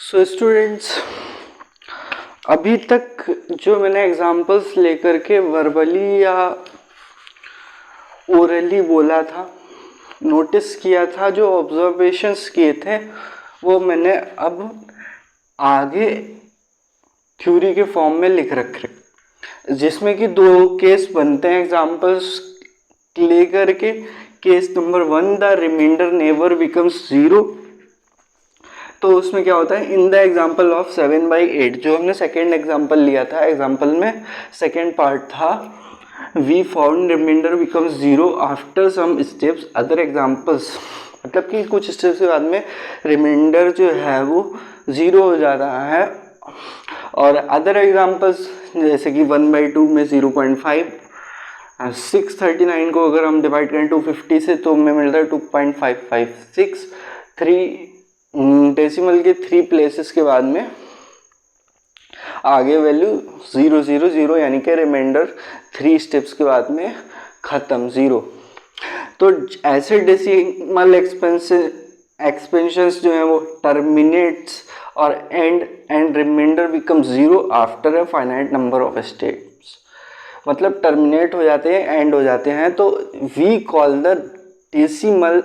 So students, अभी तक जो मैंने एग्जांपल्स लेकर के वर्बली या ओरली बोला था, नोटिस किया था, जो ऑब्जर्वेशंस किए थे, वो मैंने अब आगे थ्योरी के फॉर्म में लिख रखे, जिसमें कि दो केस बनते हैं एग्जांपल्स लेकर के। Case number 1, the reminder never becomes 0। तो उसमें क्या होता है, इन द एग्जाम्पल ऑफ 7/8, जो हमने सेकेंड एग्जाम्पल लिया था, एग्जाम्पल में सेकेंड पार्ट था, we found remainder becomes 0 after some steps. Other examples मतलब कि कुछ स्टेप्स के बाद में रिमाइंडर जो है वो 0 हो जाता है। और अदर एग्जाम्पल्स जैसे कि 1/2 में 0.5, 639 को अगर हम डिवाइड करें 250 से तो हमें मिलता है 2.556। 3 डेसिमल के 3 प्लेसेस के बाद में आगे वैल्यू 000 यानी कि रिमाइंडर 3 स्टेप्स के बाद में ख़त्म 0। तो ऐसे डेसिमल एक्सपेंशंस जो हैं वो टर्मिनेट्स और end remainder become 0 after a finite number of steps, मतलब टर्मिनेट हो जाते हैं, एंड हो जाते हैं। तो we call the decimal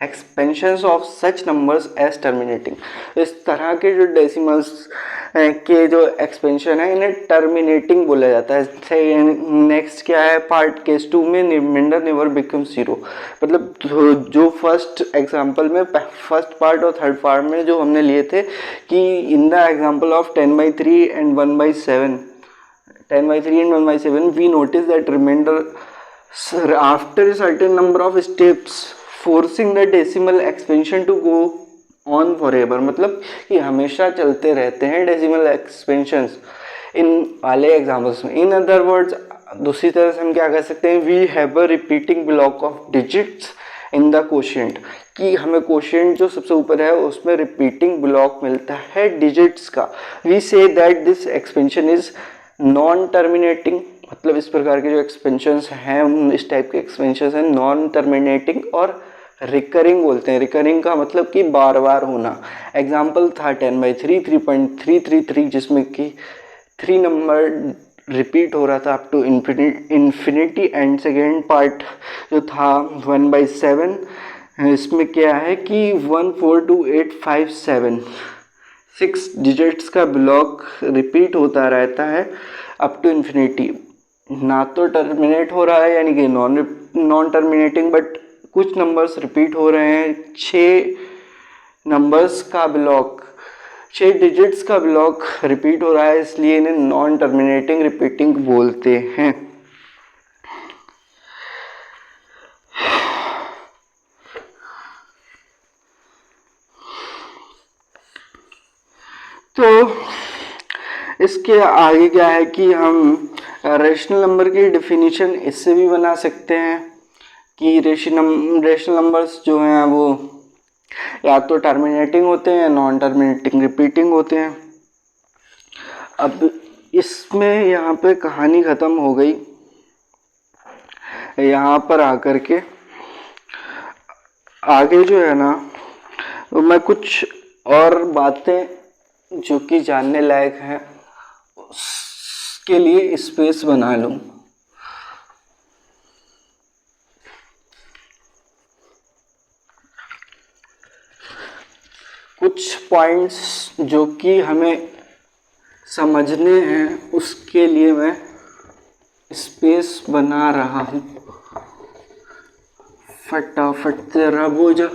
expansions of such numbers as terminating. इस तरह के जो डेसिमल्स के जो एक्सपेंशन है इन्हें टर्मिनेटिंग बोला जाता है। नेक्स्ट क्या है पार्ट केस 2 में, रिमाइंडर नेवर बिकम्स 0, मतलब जो फर्स्ट एग्जांपल में फर्स्ट पार्ट और थर्ड पार्ट में जो हमने लिए थे कि in the example of 10/3 and 1/7, 10/3 and 1/7, we notice that remainder after a certain number of steps forcing the decimal expansion to go on forever, मतलब कि हमेशा चलते रहते हैं डेसिमल एक्सपेंशंस इन वाले एग्जाम्पल्स में। इन अदर वर्ड्स, दूसरी तरह से हम क्या कह सकते हैं, we have a repeating block of digits in the quotient, कि हमें कोशिएंट जो सबसे ऊपर है उसमें रिपीटिंग ब्लॉक मिलता है डिजिट्स का। We say that this expansion is non terminating, मतलब इस प्रकार के जो एक्सपेंशंस हैं, इस टाइप के एक्सपेंशंस हैं नॉन टर्मिनेटिंग और रिकरिंग बोलते हैं। रिकरिंग का मतलब कि बार बार होना। एग्जाम्पल था 10/3, 3.333, जिसमें कि 3 नंबर रिपीट हो रहा था up to infinity. And second part जो था 1/7, इसमें क्या है कि 142857 6 डिजिट्स का ब्लॉक रिपीट होता रहता है अप टू इन्फिनिटी। ना तो टर्मिनेट हो रहा है यानी कि नॉन टर्मिनेटिंग, बट कुछ नंबर्स रिपीट हो रहे हैं। 6 नंबर्स का ब्लॉक, 6 डिजिट्स का ब्लॉक रिपीट हो रहा है, इसलिए इन्हें नॉन टर्मिनेटिंग रिपीटिंग बोलते हैं। तो इसके आगे क्या है कि हम रेशनल नंबर की डिफिनीशन इससे भी बना सकते हैं कि रेशनल नंबर्स जो हैं वो या तो टर्मिनेटिंग होते हैं या नॉन टर्मिनेटिंग रिपीटिंग होते हैं। अब इसमें यहाँ पे कहानी ख़त्म हो गई। यहाँ पर आकर के आगे जो है ना, मैं कुछ और बातें जो कि जानने लायक हैं उसके लिए स्पेस बना लूँ। कुछ पॉइंट्स जो कि हमें समझने हैं उसके लिए मैं स्पेस बना रहा हूँ। फटाफट तेरा बोझा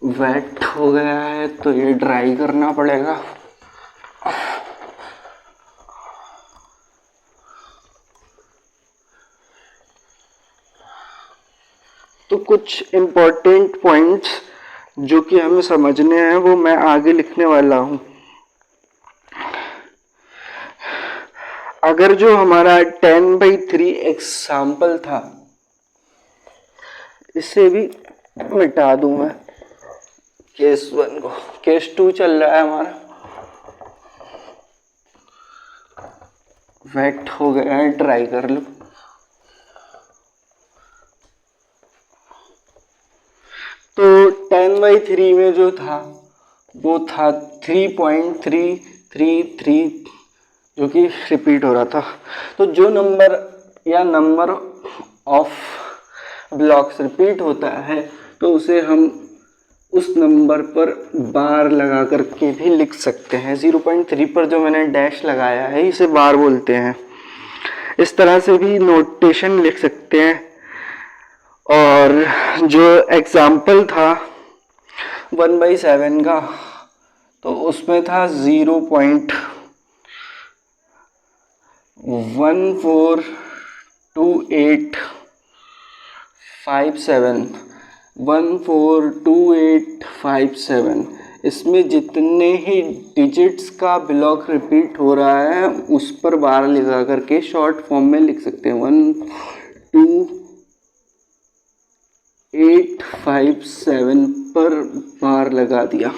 वेट हो गया है तो ये ड्राई करना पड़ेगा। तो कुछ इम्पोर्टेंट पॉइंट्स जो कि हमें समझने हैं वो मैं आगे लिखने वाला हूँ। अगर जो हमारा 10/3 एग्जाम्पल था इसे भी मिटा दूं मैं, केस 1 को। केस 2 चल रहा है हमारा। वेट हो गया है, ट्राई कर लो। तो 10/3 में जो था वो था 3.333 जो कि रिपीट हो रहा था। तो जो नंबर या नंबर ऑफ ब्लॉक्स रिपीट होता है तो उसे हम उस नंबर पर बार लगा करके भी लिख सकते हैं। 0.3 पर जो मैंने डैश लगाया है इसे बार बोलते हैं। इस तरह से भी नोटेशन लिख सकते हैं। और जो एग्जाम्पल था 1/7 का तो उसमें था 0.142857 इसमें जितने ही डिजिट्स का ब्लॉक रिपीट हो रहा है उस पर बार लगा करके शॉर्ट फॉर्म में लिख सकते हैं। 12857 पर बार लगा दिया।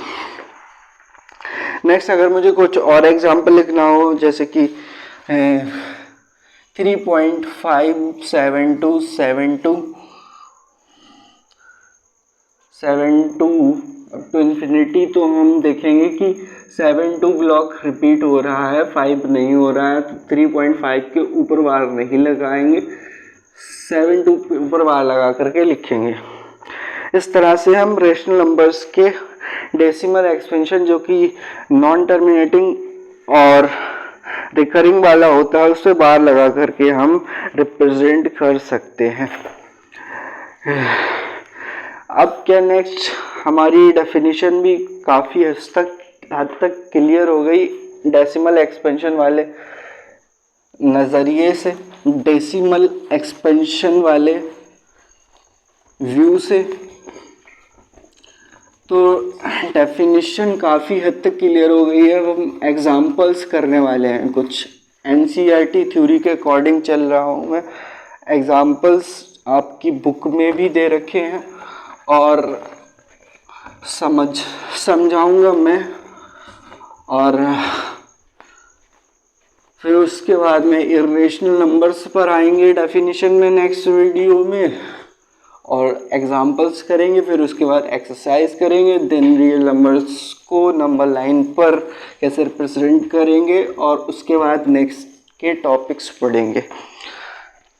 नेक्स्ट अगर मुझे कुछ और एग्जाम्पल लिखना हो जैसे कि 3.57272 टू इन्फिनिटी, तो हम देखेंगे कि 72 ब्लॉक रिपीट हो रहा है, 5 नहीं हो रहा है, तो 3.5 के ऊपर बार नहीं लगाएंगे, 72 के ऊपर बार लगा करके लिखेंगे। इस तरह से हम रेशनल नंबर्स के डेसिमल एक्सपेंशन जो कि नॉन टर्मिनेटिंग और रिकरिंग वाला होता है उससे बार लगा करके हम रिप्रेजेंट कर सकते हैं। अब क्या नेक्स्ट हमारी डेफिनेशन भी काफ़ी हद तक क्लियर हो गई डेसिमल एक्सपेंशन वाले नज़रिए से, डेसिमल एक्सपेंशन वाले व्यू से। तो डेफिनेशन काफ़ी हद तक क्लियर हो गई है। अब हम एग्जांपल्स करने वाले हैं। कुछ एनसीईआरटी थ्योरी के अकॉर्डिंग चल रहा हूँ मैं। एग्जांपल्स आपकी बुक में भी दे रखे हैं और समझाऊंगा मैं, और फिर उसके बाद में इरेशनल नंबर्स पर आएंगे डेफिनेशन में नेक्स्ट वीडियो में, और एग्जांपल्स करेंगे, फिर उसके बाद एक्सरसाइज करेंगे, देन रियल नंबर्स को नंबर लाइन पर कैसे रिप्रेजेंट करेंगे, और उसके बाद नेक्स्ट के टॉपिक्स पढ़ेंगे।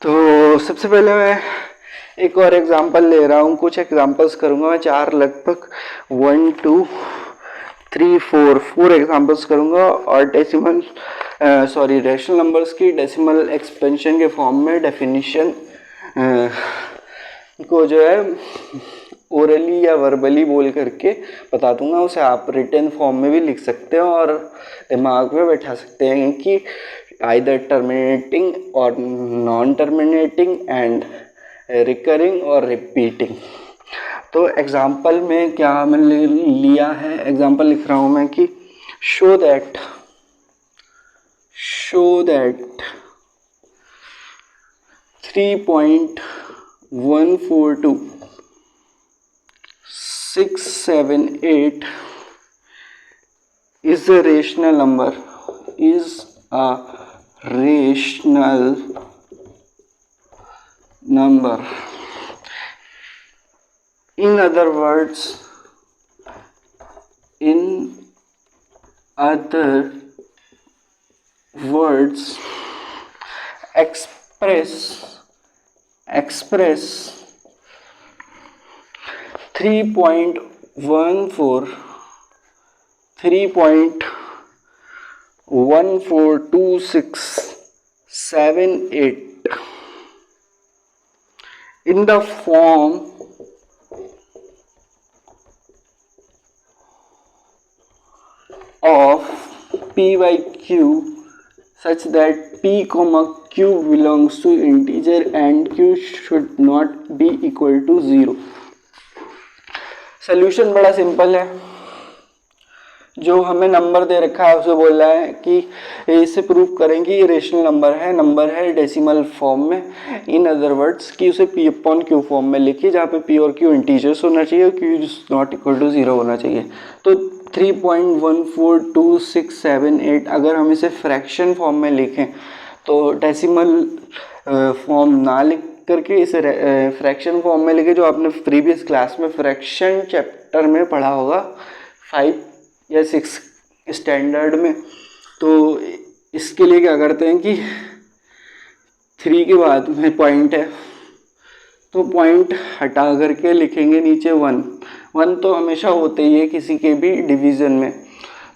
तो सबसे पहले मैं एक और एग्जांपल ले रहा हूँ, कुछ एग्जांपल्स करूँगा मैं, 4 लगभग 1 2 3 4 एग्जांपल्स करूँगा, और रेशनल नंबर्स की डेसिमल एक्सपेंशन के फॉर्म में डेफिनेशन को जो है ओरली या वर्बली बोल करके बता दूंगा। उसे आप रिटन फॉर्म में भी लिख सकते हो और दिमाग में बैठा सकते हैं कि आइदर टर्मिनेटिंग और नॉन टर्मिनेटिंग एंड रिकरिंग और रिपीटिंग। तो एग्जाम्पल में क्या मैंने लिया है, एग्जाम्पल लिख रहा हूँ मैं कि show that 3.142678 is a rational number, In other words, express 3.142678 in the form of p by q such that p comma q belongs to integer and q should not be equal to 0। Solution बड़ा simple है। जो हमें number दे रखा है उसे बोल रहा है कि इसे प्रूव करेंगे ये रेशनल नंबर है डेसिमल फॉर्म में। इन अदर वर्ड्स कि उसे p अपॉन q फॉर्म में लिखिए जहाँ पे p और q इंटीजर्स होना चाहिए, q is not equal to 0 होना चाहिए। तो 3.142678 अगर हम इसे फ्रैक्शन फॉर्म में लिखें तो डेसिमल फॉर्म ना लिख करके इसे फ्रैक्शन फॉर्म में लेके, जो आपने प्रीवियस क्लास में फ्रैक्शन चैप्टर में पढ़ा होगा 5 या 6 स्टैंडर्ड में। तो इसके लिए क्या करते हैं कि 3 के बाद में पॉइंट है तो पॉइंट हटा करके लिखेंगे नीचे 1 तो हमेशा होते ही है किसी के भी डिवीज़न में।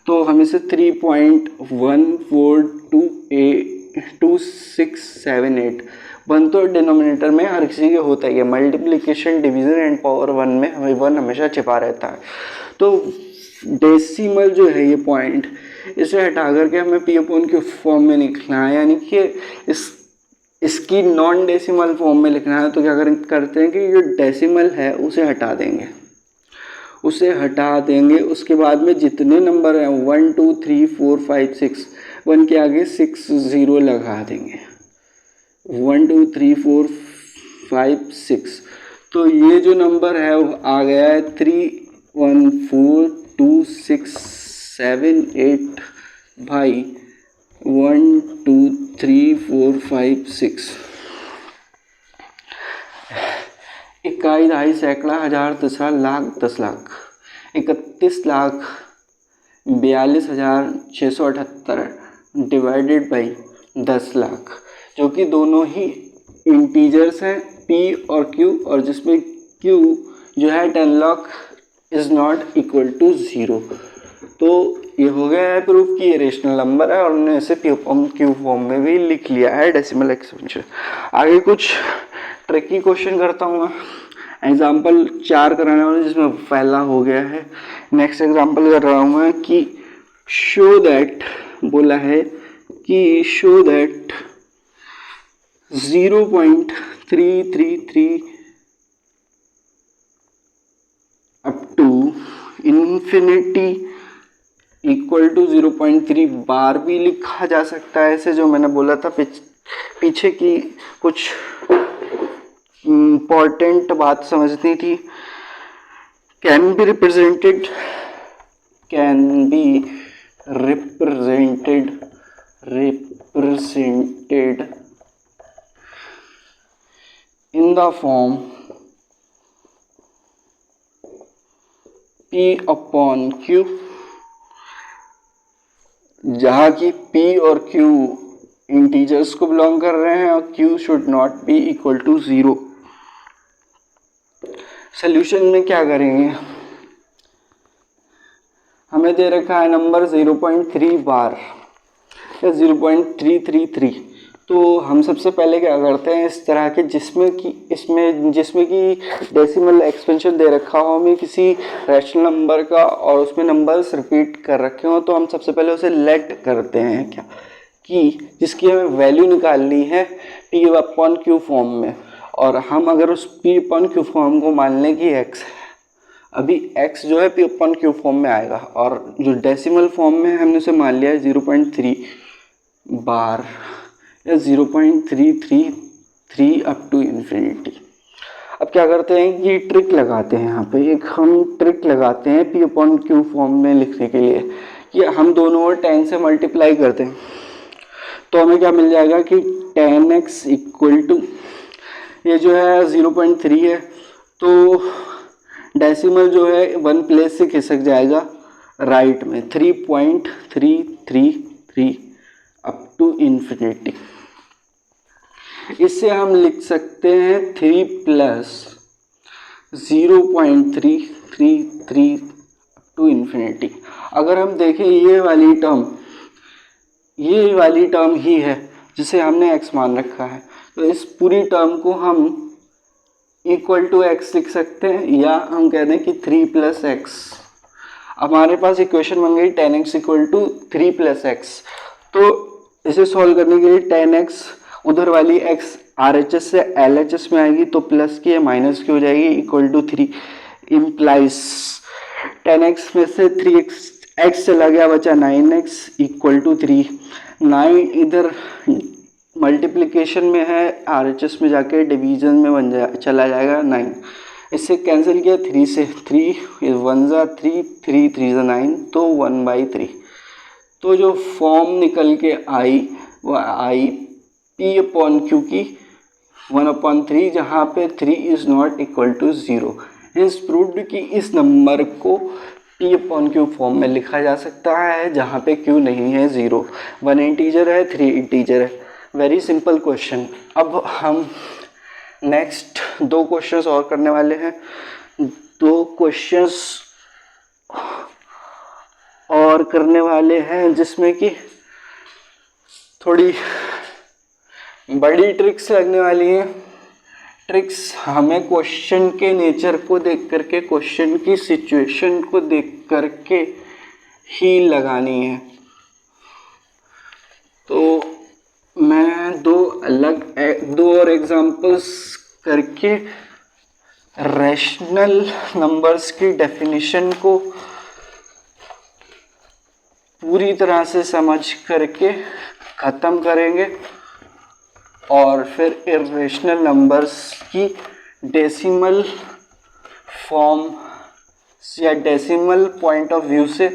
तो हम इसे 3.1422678 1 तो डिनोमिनेटर में हर किसी के होता ही है। मल्टीप्लिकेशन, डिवीज़न एंड पावर 1 में हमें 1 हमेशा छिपा रहता है। तो डेसिमल जो है ये पॉइंट, इसे हटा करके हमें पी अपॉन क्यू फॉर्म में लिखना है, यानी कि इसकी नॉन डेसिमल फॉर्म में लिखना है। तो क्या करते हैं कि जो डेसिमल है उसे हटा देंगे, उसके बाद में जितने नंबर हैं 1 2 3 4 5 6, 1 के आगे 6 0 लगा देंगे, 1 2 3 4 5 6। तो ये जो नंबर है वो आ गया है 3 1 4 2 6 7 8 भाई 1 2 3 4 5 6। इकाई, दहाई, सैकड़ा, हजार, दशा, लाख, 10 लाख, 31,42,678 डिवाइडेड बाई 10 लाख, जो कि दोनों ही इंटीजर्स हैं p और q, और जिसमें q जो है 10 lakh is not equal to 0। तो ये हो गया है प्रूफ कि ये रेशनल नंबर है और उन्होंने इसे p अपॉन q फॉर्म में भी लिख लिया है डेसिमल एक्सपेंशन। आगे कुछ ट्रिकी क्वेश्चन करता हूँ मैं। एग्जाम्पल 4 कराने वाला, जिसमें पहला हो गया है। नेक्स्ट एग्जाम्पल कर रहा हूँ मैं कि शो दैट, बोला है कि show that 0.333 up to infinity equal to 0.3 bar भी लिखा जा सकता है। ऐसे जो मैंने बोला था पीछे की कुछ इम्पॉर्टेंट बात समझनी थी। Can be represented in the form p upon q, जहाँ की p और q इंटीजर्स को बिलोंग कर रहे हैं और q should not be equal to 0। Solution में क्या करेंगे, हमें दे रखा है नंबर 0.3 बार या 0.333। तो हम सबसे पहले क्या करते हैं, इस तरह के जिसमें कि डेसिमल एक्सपेंशन दे रखा हो हमें किसी रैशनल नंबर का और उसमें नंबर्स रिपीट कर रखे हो, तो हम सबसे पहले उसे लेट करते हैं क्या कि जिसकी हमें वैल्यू निकालनी है p अपॉन q फॉर्म में। और हम अगर उस p अपॉन q फॉर्म को मान लें कि x है, अभी x जो है p अपॉन q फॉर्म में आएगा, और जो डेसिमल फॉर्म में हमने उसे मान लिया है 0.3 बार या 0.333 अप टू इन्फिनिटी। अब क्या करते हैं कि ट्रिक लगाते हैं, यहाँ पे एक हम ट्रिक लगाते हैं p अपॉन q फॉर्म में लिखने के लिए कि हम दोनों ओर 10 से मल्टीप्लाई करते हैं। तो हमें क्या मिल जाएगा कि 10x इक्वल टू, ये जो है 0.3 है तो डेसिमल जो है 1 प्लेस से खिसक जाएगा राइट में, 3.333 अप टू इन्फिनिटी। इससे हम लिख सकते हैं 3 प्लस 0.333 अप टू इन्फिनिटी। अगर हम देखें ये वाली टर्म ही है जिसे हमने x मान रखा है, तो इस पूरी टर्म को हम इक्वल टू x लिख सकते हैं, या हम कह दें कि 3 प्लस एक्स। हमारे पास इक्वेशन बन गई 10x equal to 3 plus x. तो इसे सॉल्व करने के लिए 10x उधर वाली x RHS से LHS में आएगी तो प्लस की या माइनस की हो जाएगी, इक्वल टू 3 इम्प्लाइज 10x में से 3x चला गया, बचा 9x इक्वल टू 3। 9 इधर मल्टीप्लिकेशन में है, RHS में जाके डिवीजन में चला जाएगा 9। इससे कैंसिल किया 3 से, 3 1 ज़ा 3, 3 3 ज़ा 9, तो 1/3। तो जो फॉर्म निकल के आई वो आई p अपॉन q की 1/3, जहाँ पे 3 इज़ नॉट इक्वल टू 0। इस प्रूव्ड कि इस नंबर को P/Q फॉर्म में लिखा जा सकता है जहाँ पे Q नहीं है 0। 1 इंटीजर है, 3 इंटीजर है। Very simple question. अब हम नेक्स्ट 2 क्वेश्चंस और करने वाले हैं। 2 क्वेश्चंस और करने वाले हैं जिसमें कि थोड़ी बड़ी ट्रिक्स लगने वाली हैं। ट्रिक्स हमें क्वेश्चन के नेचर को देख करके, क्वेश्चन की सिचुएशन को देख करके ही लगानी है। तो मैं 2 और एग्जांपल्स करके रैशनल नंबर्स की डेफिनेशन को पूरी तरह से समझ करके ख़त्म करेंगे और फिर इर्रेशनल नंबर्स की डेसिमल फॉर्म या डेसिमल पॉइंट ऑफ व्यू से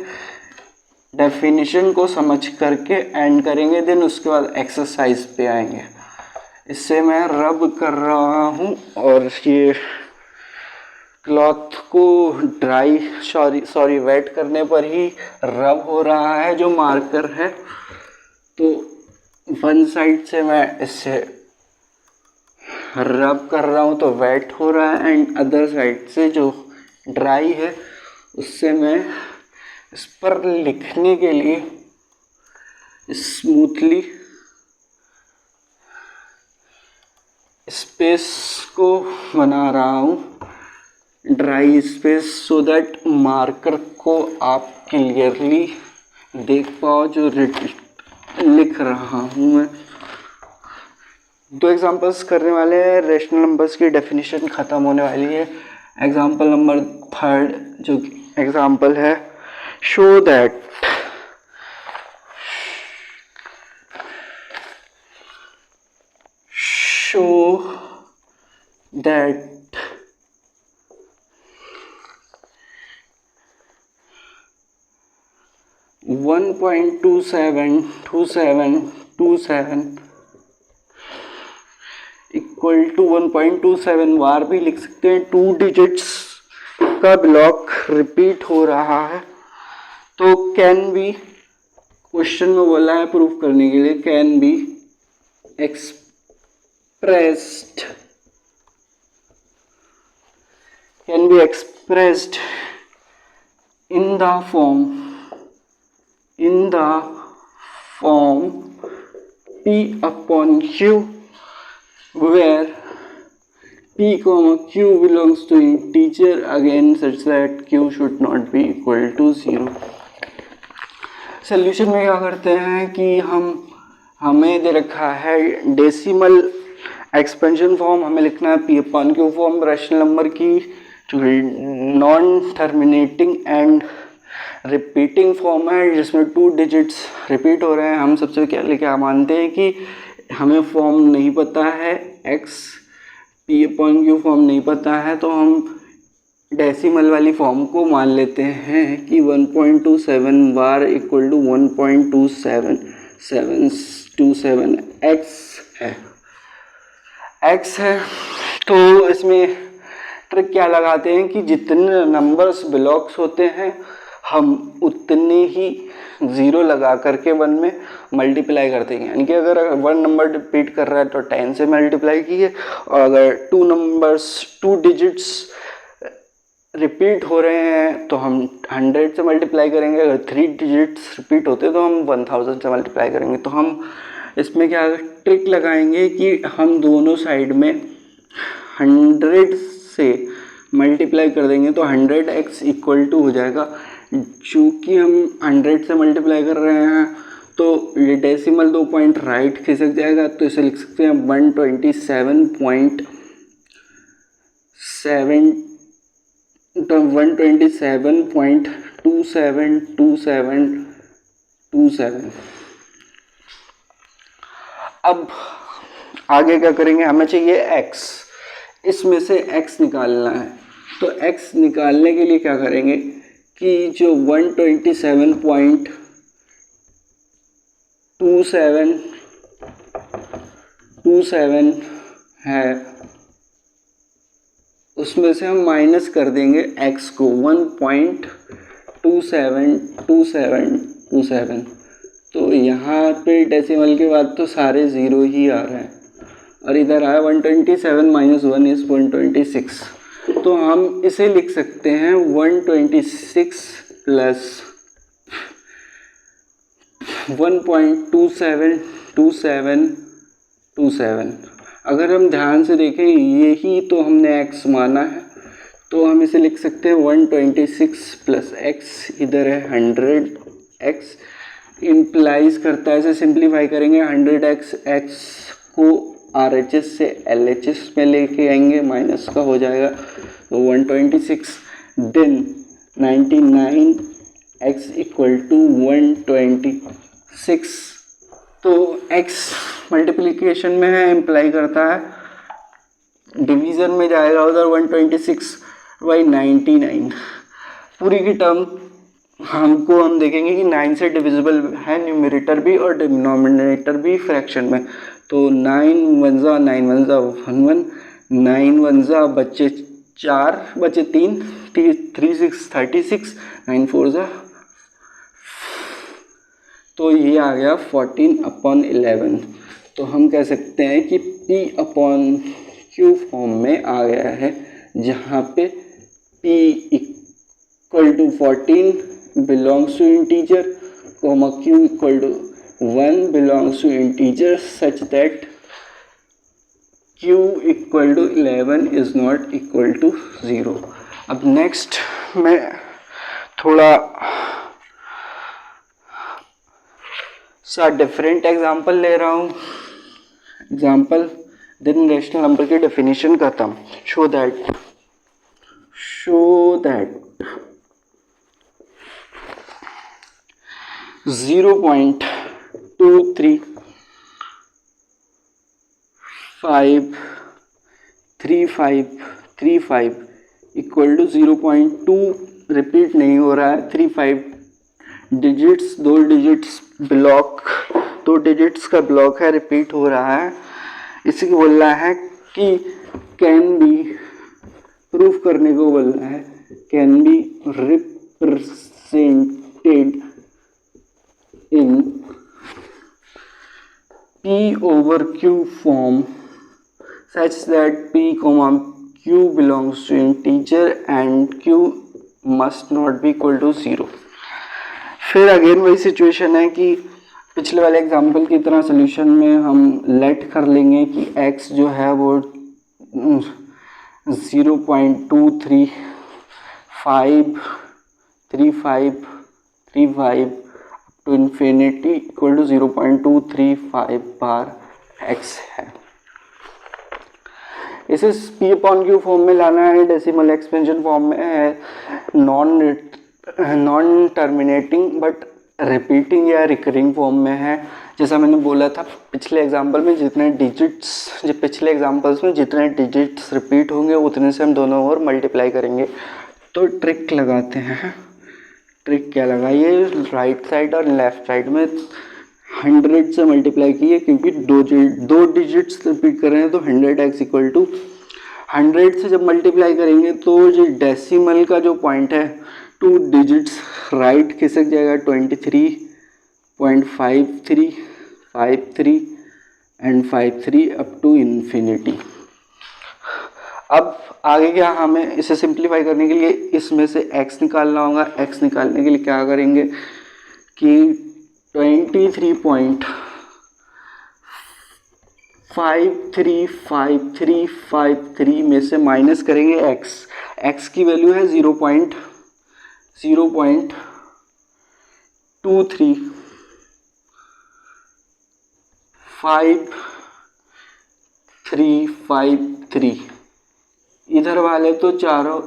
डेफिनेशन को समझ करके एंड करेंगे। देन उसके बाद एक्सरसाइज पे आएंगे। इससे मैं रब कर रहा हूँ और ये क्लॉथ को ड्राई सॉरी वेट करने पर ही रब हो रहा है जो मार्कर है। तो वन साइड से मैं इससे रब कर रहा हूँ तो वेट हो रहा है, एंड अदर साइड से जो ड्राई है उससे मैं इस पर लिखने के लिए स्मूथली स्पेस को बना रहा हूँ, dry space, so that marker को आप क्लियरली देख पाओ जो लिख रहा हूँ मैं। 2 एग्जांपल्स करने वाले हैं। रेशनल नंबर्स की डेफिनेशन ख़त्म होने वाली है। एग्जांपल नंबर 3 जो एग्जांपल है, show that one 1.272727 equal to 1.27 bar भी लिख सकते हैं। 2 डिजिट्स का ब्लॉक रिपीट हो रहा है तो कैन बी, क्वेश्चन में बोला है प्रूफ करने के लिए, can be expressed in the form P/Q, where P, Q belongs to integer, again such that Q should not be equal to 0। Solution में क्या करते हैं कि हमें दे रखा है डेसिमल एक्सपेंशन फॉर्म, हमें लिखना है P/Q फॉर्म रैशनल नंबर की non terminating and repeating form है जिसमें 2 डिजिट्स रिपीट हो रहे हैं। हम सबसे क्या मानते हैं कि हमें फॉर्म नहीं पता है, x P/Q फॉर्म नहीं पता है, तो हम डेसिमल वाली फॉर्म को मान लेते हैं कि 1.27 बार इक्वल टू 1.2727 x है। तो इसमें ट्रिक क्या लगाते हैं कि जितने नंबर्स ब्लॉक्स होते हैं हम उतने ही 0 लगा करके 1 में मल्टीप्लाई करते हैं। यानी कि अगर 1 नंबर रिपीट कर रहा है तो 10 से मल्टीप्लाई कीजिए, और अगर 2 डिजिट्स रिपीट हो रहे हैं तो हम 100 से मल्टीप्लाई करेंगे। अगर 3 डिजिट्स रिपीट होते हैं तो हम 1000 से मल्टीप्लाई करेंगे। तो हम इसमें क्या ट्रिक लगाएंगे कि हम दोनों साइड में 100 से मल्टीप्लाई कर देंगे तो 100x इक्वल टू हो जाएगा। चूँकि हम 100 से मल्टीप्लाई कर रहे हैं तो ये डेसिमल 2 पॉइंट राइट खिसक जाएगा, तो इसे लिख सकते हैं 127.272727। अब आगे क्या करेंगे, हमें चाहिए x, इसमें से x निकालना है। तो x निकालने के लिए क्या करेंगे कि जो 127.2727 है उसमें से हम माइनस कर देंगे x को 1.272727, तो यहाँ पे डेसिमल के बाद तो सारे ज़ीरो ही आ रहे हैं और इधर आया 127 माइनस 1 इज़ 126, तो हम इसे लिख सकते हैं 126 प्लस 1.272727। अगर हम ध्यान से देखें यही तो हमने x माना है, तो हम इसे लिख सकते हैं 126 प्लस x, इधर है 100x, इम्प्लाइज करता है, इसे सिंप्लीफाई करेंगे 100x, x को RHS से LHS में लेके आएंगे, माइनस का हो जाएगा तो 126, देन 99x इक्वल टू 126, तो x मल्टीप्लिकेशन में है, इम्प्लाई करता है, डिवीज़न में जाएगा उधर 126/99, पूरी की टर्म हम देखेंगे कि 9 से डिविजिबल है न्यूमरेटर भी और डिनोमिनेटर भी फ्रैक्शन में, तो 9 1 जा 9 1 जा 11, 9 1 जा बच्चे 4 बचे 3 3 6 36, 9 4 जा, तो ये आ गया 14/11। तो हम कह सकते हैं कि P/Q फॉर्म में आ गया है, जहाँ पे P equal to 14 belongs to integer, Q equal to 1 belongs to integer such that Q equal to 11 is not equal to 0। अब नेक्स्ट मैं थोड़ा सा डिफरेंट एग्जाम्पल ले रहा हूँ, एग्जाम्पल देन रेशनल नंबर की डेफिनेशन करता हूँ। Show that 0.2353535 equal to 0.2 repeat नहीं हो रहा है, 35 डिजिट्स, 2 डिजिट्स ब्लॉक, 2 डिजिट्स का ब्लॉक है, रिपीट हो रहा है, इसी को बोल रहा है कि कैन बी, प्रूफ करने को बोल रहा है, can be represented in P/Q form such that P/Q belongs to integer and Q must not be equal to 0। फिर अगेन वही सिचुएशन है कि पिछले वाले एग्जाम्पल की तरह सोल्यूशन में हम लेट कर लेंगे कि x जो है वो 0.23535 to infinity equal to 0.235 bar x है। इसे P/Q फॉर्म में लाना है, डेसिमल एक्सपेंशन फॉर्म में है, नॉन टर्मिनेटिंग बट रिपीटिंग या रिकरिंग फॉर्म में है। जैसा मैंने बोला था पिछले एग्जांपल में जितने डिजिट्स रिपीट होंगे उतने से हम दोनों ओर मल्टीप्लाई करेंगे। तो ट्रिक लगाते हैं। ट्रिक क्या लगाइए, राइट साइड और लेफ्ट साइड में 100 से मल्टीप्लाई किए, क्योंकि दो डिजिट्स रिपीट कर रहे हैं, तो 100x इक्वल टू 100 से जब मल्टीप्लाई करेंगे तो जो डेसिमल का जो पॉइंट है 2 डिजिट्स राइट खिसक जाएगा 23.5353 एंड 53 अप टू इन्फिनिटी। अब आगे क्या, हमें इसे सिंप्लीफाई करने के लिए इसमें से x निकालना होगा। x निकालने के लिए क्या करेंगे कि 23.535353 में से माइनस करेंगे x की वैल्यू है 0.235353। इधर वाले तो चारों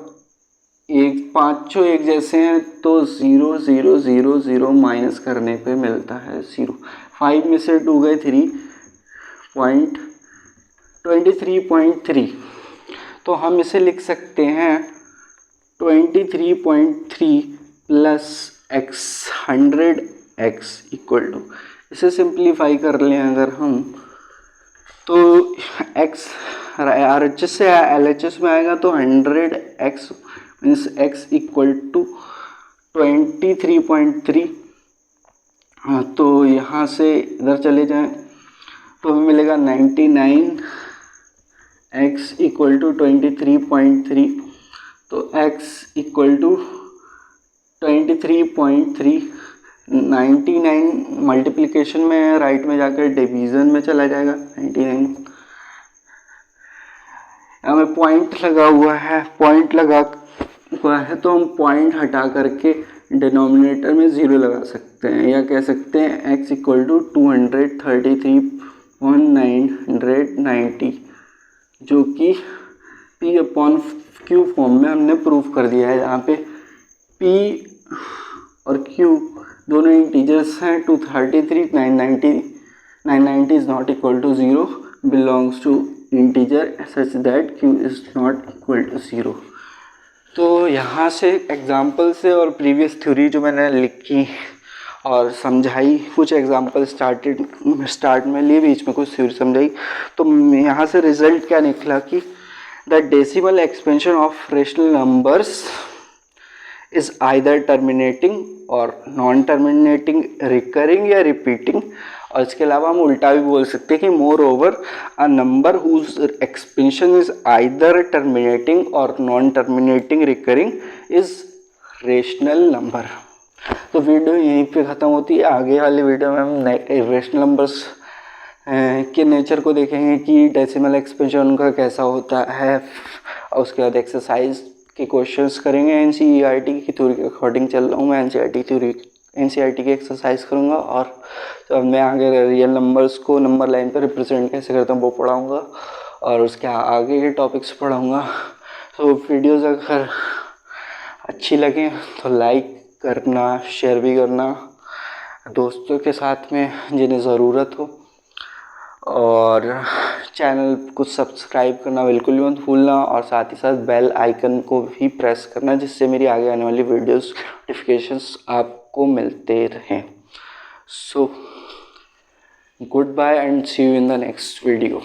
पाँचों एक जैसे हैं, तो 0 0 0 0 माइनस करने पे मिलता है 0। 5 में से 2 गए 23.3, तो हम इसे लिख सकते हैं 23.3 plus x 100x equal to, इसे सिंप्लीफाई कर लें अगर हम, तो x RHS से LHS में आएगा तो 100x means x equal to 23.3। तो यहाँ से इधर चले जाएं तो हमें मिलेगा 99x इक्वल टू 23.3। तो x इक्वल टू 23.3। 99 मल्टीप्लिकेशन में राइट में जाकर डिवीज़न में चला जाएगा 99। हमें पॉइंट लगा हुआ है, तो हम पॉइंट हटा करके डिनोमिनेटर में 0 लगा सकते हैं, या कह सकते हैं x इक्वल टू 233.990, जो कि P/Q फॉर्म में हमने प्रूफ कर दिया है, जहाँ पे P और Q दोनों इंटीजर्स हैं। 233 990 is not equal to 0 belongs to integer such that Q is not equal to 0। तो यहाँ से एग्जाम्पल से और प्रीवियस थ्योरी जो मैंने लिखी और समझाई, कुछ एग्जाम्पल स्टार्ट में लिए, बीच में कुछ थ्योरी समझाई, तो यहाँ से रिजल्ट क्या निकला कि the decimal expansion of rational numbers is either terminating और नॉन टर्मिनेटिंग, रिकरिंग या रिपीटिंग। और इसके अलावा हम उल्टा भी बोल सकते हैं कि moreover a number whose expansion is either terminating और non terminating, recurring is rational number. तो वीडियो यहीं पे ख़त्म होती है। आगे वाली वीडियो में हम रेशनल नंबर्स के नेचर को देखेंगे कि डेसिमल एक्सपेंशन उनका कैसा होता है, और उसके बाद एक्सरसाइज के क्वेश्चंस करेंगे। NCERT की थ्योरी के अकॉर्डिंग चल रहा हूँ मैं, NCERT की एक्सरसाइज करूँगा, और तो मैं आगे रियल नंबर्स को नंबर लाइन पर रिप्रेजेंट कैसे करता हूँ वो पढ़ाऊँगा, और उसके आगे के टॉपिक्स पढ़ाऊँगा। तो वीडियोज़ अगर अच्छी लगे तो लाइक करना, शेयर भी करना दोस्तों के साथ में जिन्हें ज़रूरत हो, और चैनल को सब्सक्राइब करना बिल्कुल भी मत भूलना, और साथ ही साथ बेल आइकन को भी प्रेस करना, जिससे मेरी आगे आने वाली वीडियोस नोटिफिकेशंस आपको मिलते रहें। So good bye and see you in the next video.